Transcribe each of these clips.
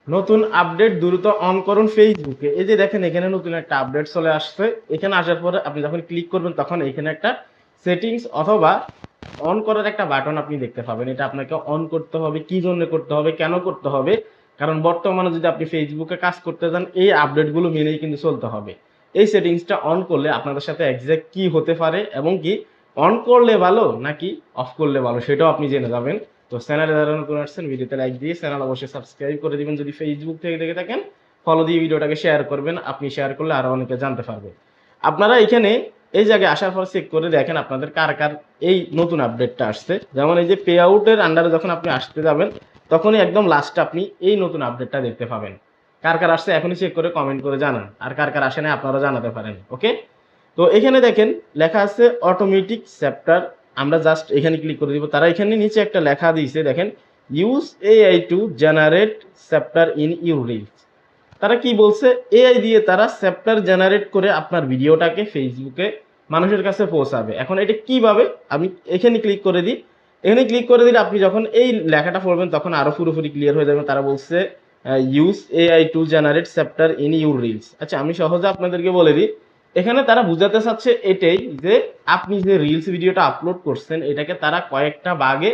নতুন আপডেট দ্রুত অন করুন ফেসবুকে। এই যে দেখেন এখানে নতুন একটা আপডেট চলে আসছে। এখানে আসার পরে আপনি যখন ক্লিক করবেন তখন এখানে একটা সেটিংস অথবা অন করার একটা বাটন আপনি দেখতে পাবেন। এটা আপনাকে অন করতে হবে, কি জন্য করতে হবে, কেন করতে হবে। কারণ বর্তমানে যদি আপনি ফেসবুকে কাজ করতে যান এই আপডেটগুলো মেনেই কিন্তু চলতে হবে। এই সেটিংসটা অন করলে আপনাদের সাথে এক্সাক্ট কি হতে পারে এবং কি অন করলে ভালো নাকি অফ করলে ভালো সেটাও আপনি জেনে যাবেন। তো চ্যানেলে যারা নতুন আসছেন ভিডিওতে লাইক দিয়ে চ্যানেল অবশ্যই সাবস্ক্রাইব করে দিবেন। যদি ফেসবুক থেকে দেখে থাকেন ফলো দিয়ে ভিডিওটাকে শেয়ার করবেন। আপনি শেয়ার করলে আরো অনেকে জানতে পারবে। আপনারা এখানে এই জায়গায় আসার পর চেক করে দেখেন আপনাদের কার কার এই নতুন আপডেটটা আসছে। যেমন এই যে পে আউটের আন্ডারে যখন আপনি আসতে যাবেন তখনই একদম লাস্টে আপনি এই নতুন আপডেটটা দেখতে পাবেন। কার কার আসছে এখনই চেক করে কমেন্ট করে জানান, আর কার কার আসে না আপনারা জানাতে পারেন। ওকে, তো এখানে দেখেন লেখা আছে অটোমেটিক চ্যাপ্টার। আমরা জাস্ট এখানে ক্লিক করে দিব। তারা এখানে নিচে একটা লেখা দিয়েছে দেখেন, use AI to generate chapter in your reels. তারা কি বলছে, এআই দিয়ে তারা চ্যাপ্টার জেনারেট করে আপনার ভিডিওটাকে ফেসবুকে মানুষের কাছে পৌঁছাবে। এখন এটা কিভাবে, আমি এখানে ক্লিক করে দিই। এখানে ক্লিক করে দিলে আপনি যখন এই লেখাটা পড়বেন তখন আরো পুরোপুরি ক্লিয়ার হয়ে যাবে। তারা বলছে use AI to generate chapter in your reels. আচ্ছা, আমি সহজে আপনাদেরকে বলে দিই। এখানে তারা বুঝাতে চাচ্ছে এটাই যে আপনি যে রিলস ভিডিওটা আপলোড করছেন এটাকে তারা কয়েকটা ভাগে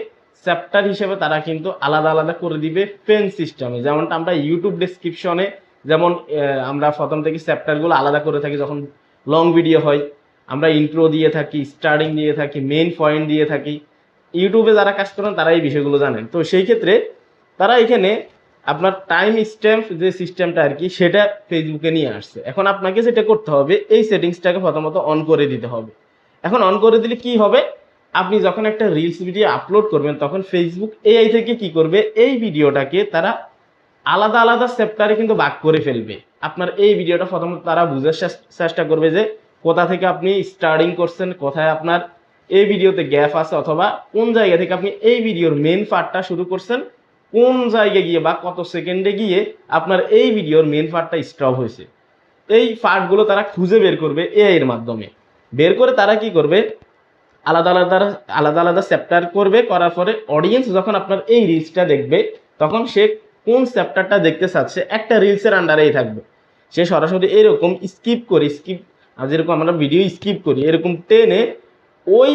চ্যাপ্টার হিসেবে তারা কিন্তু আলাদা আলাদা করে দিবে পেন সিস্টেমে। যেমনটা আমরা ইউটিউব ডেসক্রিপশনে যেমন আমরা প্রথম থেকে চ্যাপ্টারগুলো আলাদা করে থাকি, যখন লং ভিডিও হয় আমরা ইন্ট্রো দিয়ে থাকি, স্টার্টিং দিয়ে থাকি, মেইন পয়েন্ট দিয়ে থাকি। ইউটিউবে যারা কাজ করেন তারা এই বিষয়গুলো জানেন। তো সেই ক্ষেত্রে তারা এখানে আপনার টাইম স্ট্যাম্প যে সিস্টেমটা আর কি সেটা ফেসবুকে নিয়ে আসছে। এখন আপনাকে যেটা করতে হবে এই সেটিংসটাকে প্রথমত অন করে দিতে হবে। এখন অন করে দিলে কি হবে, আপনি যখন একটা রিলস ভিডিও আপলোড করবেন তখন ফেসবুক এআই থেকে কি করবে, এই ভিডিওটাকে তারা আলাদা আলাদা চ্যাপ্টারে কিন্তু ভাগ করে ফেলবে। আপনার এই ভিডিওটা প্রথমত তারা বুঝার চেষ্টা করবে যে কোথা থেকে আপনি স্টার্টিং করছেন, কোথায় আপনার এই ভিডিওতে গ্যাপ আছে, অথবা কোন জায়গা থেকে আপনি এই ভিডিওর মেন পার্টটা শুরু করছেন, কোন জায়গায় গিয়ে বা কত সেকেন্ডে গিয়ে আপনার এই ভিডিওর মেন পার্টটা স্টপ হয়েছে। এই পার্টগুলো তারা খুঁজে বের করবে এআই এর মাধ্যমে। বের করে তারা কি করবে, আলাদা আলাদা আলাদা আলাদা চ্যাপ্টার করবে। করার পরে অডিয়েন্স যখন আপনার এই রিলসটা দেখবে তখন সে কোন চ্যাপ্টারটা দেখতে চাচ্ছে একটা রিলসের আন্ডারেই থাকবে। সে সরাসরি এরকম স্কিপ যেরকম আমরা ভিডিও স্কিপ করি এরকম টেনে ওই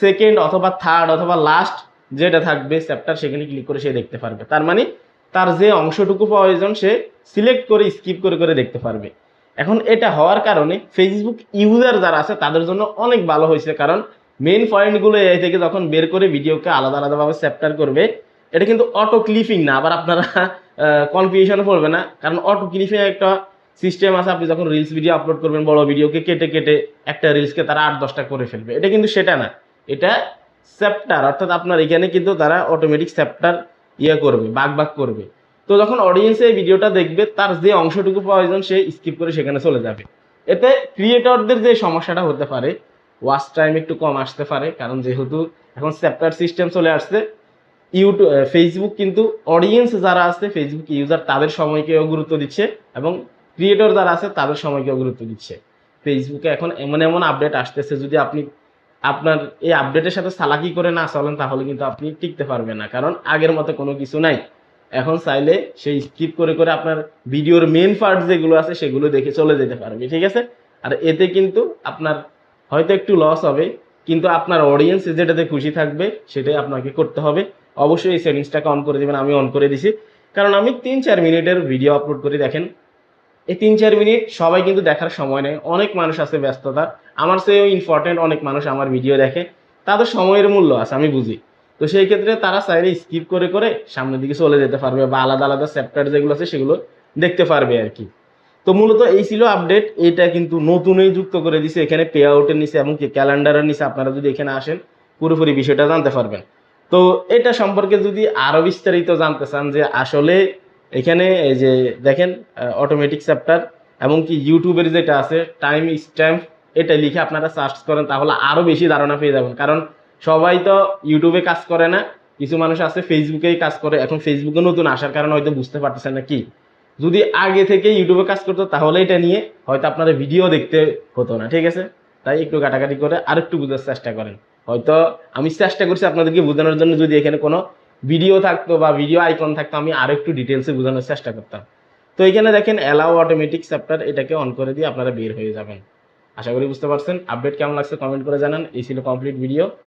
সেকেন্ড অথবা থার্ড অথবা লাস্ট যেটা থাকবে চ্যাপ্টার সেখানে ক্লিক করে সে দেখতে পারবে। তার মানে তার যে অংশটুকু প্রয়োজন সে সিলেক্ট করে স্কিপ করে করে দেখতে পারবে। এখন এটা হওয়ার কারণে ফেসবুক ইউজার যারা আছে তাদের জন্য অনেক ভালো হয়েছে। কারণ মেন পয়েন্টগুলো এআই থেকে যখন বের করে ভিডিওকে আলাদা আলাদাভাবে চ্যাপ্টার করবে, এটা কিন্তু অটো ক্লিপিং না, আবার আপনারা কনফিউশনে পড়বে না। কারণ অটো ক্লিপিং একটা সিস্টেম আছে, আপনি যখন রিলস ভিডিও আপলোড করবেন বড় ভিডিওকে কেটে কেটে একটা রিলসকে তারা 8-10টা করে ফেলবে। এটা কিন্তু সেটা না, এটা চ্যাপ্টার, অর্থাৎ আপনার এখানে কিন্তু তারা অটোমেটিক চ্যাপ্টার করবে, ভাগ ভাগ করবে। তো যখন অডিয়েন্স এই ভিডিওটা দেখবে তার যে অংশটুকু প্রয়োজন সে স্কিপ করে সেখানে চলে যাবে। এতে ক্রিয়েটরদের যে সমস্যাটা হতে পারে, ওয়াচ টাইম একটু কম আসতে পারে। কারণ যেহেতু এখন চ্যাপ্টার সিস্টেম চলে আসছে, ইউটিউব ফেসবুক কিন্তু অডিয়েন্স যারা আছে ফেসবুক ইউজার তাদের সময়কেও গুরুত্ব দিচ্ছে এবং ক্রিয়েটর যারা আছে তাদের সময়কেও গুরুত্ব দিচ্ছে। ফেসবুকে এখন এমন এমন আপডেট আসতেছে, যদি আপনি আপনার এই আপডেটের সাথে চালাকি করে না চলেন তাহলে কিন্তু আপনি টিকতে পারবেন না। কারণ আগের মতো কোনো কিছু নাই। এখন চাইলে সেই স্কিপ করে করে আপনার ভিডিওর মেন পার্ট যেগুলো আছে সেগুলো দেখে চলে যেতে পারবে, ঠিক আছে। আর এতে কিন্তু আপনার হয়তো একটু লস হবে, কিন্তু আপনার অডিয়েন্স যেটাতে খুশি থাকবে সেটাই আপনাকে করতে হবে। অবশ্যই এই সেটিংসটাকে অন করে দেবেন। আমি অন করে দিছি, কারণ আমি 3-4 মিনিটের ভিডিও আপলোড করি। দেখেন এই 3-4 মিনিট সবাই কিন্তু দেখার সময় নেই, অনেক মানুষ আছে ব্যস্ততা। আমার চেয়েও ইম্পর্টেন্ট অনেক মানুষ আমার ভিডিও দেখে, তাদের সময়ের মূল্য আছে আমি বুঝি। তো সেই ক্ষেত্রে তারা চাইলে স্কিপ করে করে সামনের দিকে চলে যেতে পারবে বা আলাদা আলাদা চ্যাপ্টার যেগুলো আছে সেগুলো দেখতে পারবে আর কি। তো মূলত এই ছিল আপডেট। এটা কিন্তু নতুনই যুক্ত করে দিছে এখানে পে আউটের নিচে এবং কি ক্যালেন্ডারের নিচে। আপনারা যদি এখানে আসেন পুরোপুরি বিষয়টা জানতে পারবেন। তো এটা সম্পর্কে যদি আরো বিস্তারিত জানতে চান যে আসলে এখানে এই যে দেখেন অটোমেটিক চ্যাপ্টার এবং কি ইউটিউবের যেটা আছে টাইম স্ট্যাম্প, এটা লিখে আপনারা সার্চ করেন তাহলে আরো বেশি ধারণা পেয়ে যাবেন। কারণ সবাই তো ইউটিউবে কাজ করে না, কিছু মানুষ আছে ফেসবুকেই কাজ করে। এখন ফেসবুকে নতুন আসার কারণে হয়তো বুঝতে পারতেছেন না কি। যদি আগে থেকে ইউটিউবে কাজ করতো তাহলে এটা নিয়ে হয়তো আপনারা ভিডিও দেখতে হতো না, ঠিক আছে। তাই একটু কাটাকাটি করে আর একটু বোঝার চেষ্টা করেন। হয়তো আমি চেষ্টা করছি আপনাদেরকে বোঝানোর জন্য, যদি এখানে কোনো ভিডিও থাকতো বা ভিডিও আইকন থাকতো আমি আরো একটু ডিটেলসে বোঝানোর চেষ্টা করতাম। তো এখানে দেখেন অ্যালাউ অটোমেটিক চ্যাপ্টার, এটাকে অন করে দিয়ে আপনারা বের হয়ে যাবেন। আশা করি বুঝতে পারছেন। আপডেট কেমন লাগছে কমেন্ট করে জানান। এই ছিল কমপ্লিট ভিডিও।